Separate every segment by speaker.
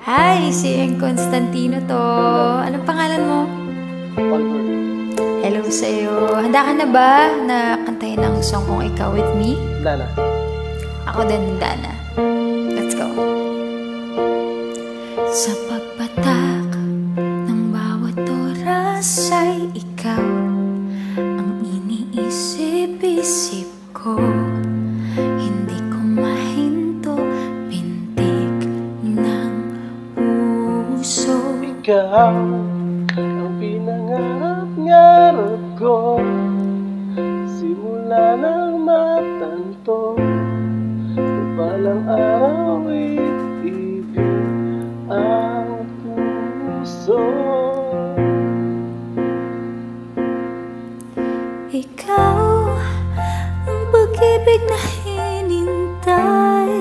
Speaker 1: Hi, si Constantino to. Anong pangalan mo?
Speaker 2: Oliver.
Speaker 1: Hello sa'yo. Handa ka na ba na kantayin ang song kong Ikaw With Me?
Speaker 2: Dana.
Speaker 1: Ako din, Dana. Let's go. Sa pagpatak ng bawat oras ay ikaw ang iniisip-isip ko. Hindi ko mahinto pintig ng puso.
Speaker 2: Ikaw ang pinangarap-ngarap ko, simula ng matanto. Balang araw'y ibig ang puso.
Speaker 1: Ikaw ang pag-ibig na hinintay,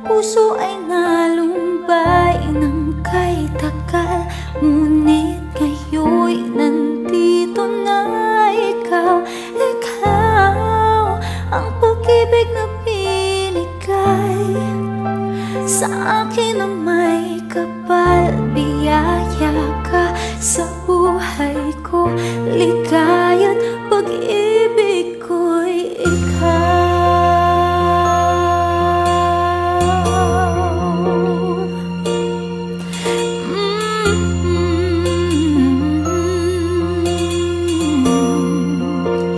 Speaker 1: puso ay nalumbay ng kay tagal. Ngunit ngayon'y nandito na ikaw. Ikaw ang pag-ibig na binigay sa akin na may kapal. Biyaya ka sa buhay ko, ligaya't pag-ibig ko'y ikaw.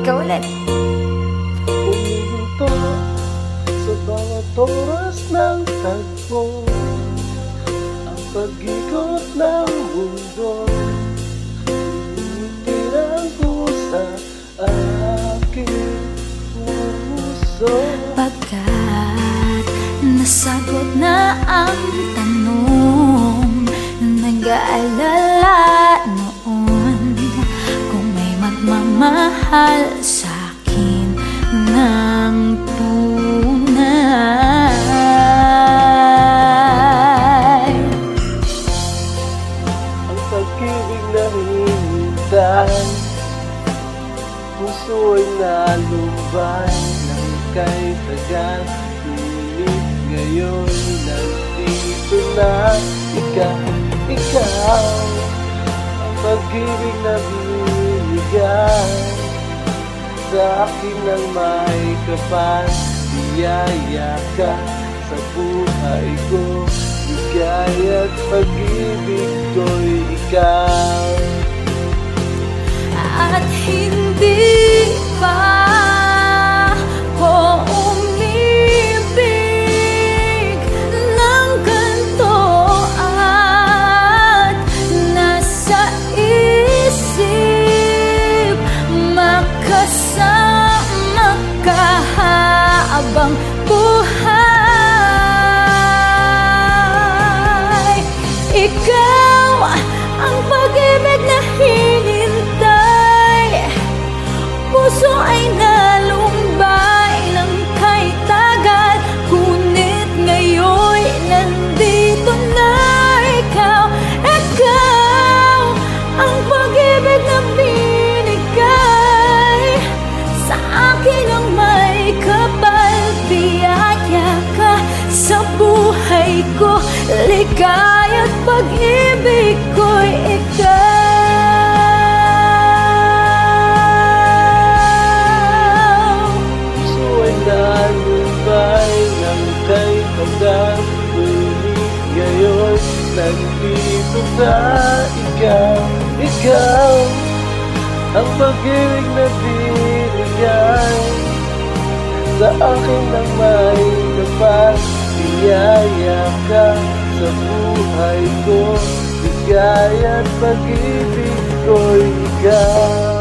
Speaker 1: Ikaw ulit.
Speaker 2: Huminto sa bawat oras ng tagpo, ang pag-ikot ng mundo. Tumitirang ko sa aking puso.
Speaker 1: Pagkat nasagot na ang tanong, nag-aalala noon kung may magmamahal sa'kin ng tunay.
Speaker 2: Ang pag-ibig na hinihintay, puso'y nalumbay ng kay tagal. Ngunit ngayon nandito na ikaw. Ikaw ang pag-ibig na binigay sa akin ng may kapal. Biyaya ka sa buhay ko, ligaya't pag-ibig ko'y ikaw.
Speaker 1: At hindi pa ko umibig ng ganito, at nasa isip makasama ka habang buhay. Ikaw ang pag-ibig na hinintay, puso ay nalumbay ng kay tagal. Ngunit ngayon'y nandito na ikaw. Ikaw ang pag-ibig na binigay sa akin ang may kapal. Biyaya ka sa buhay ko, ligaya't pag-ibig ko'y ikaw.
Speaker 2: Puso'y nalumbay ng kay tagal. Ngunit ngayon nandito na ikaw. Ikaw ang pag-ibig na binigay sa akin ng may kapal. Biyaya ka sa buhay ko, ligaya't pag-ibig ko'y ikaw.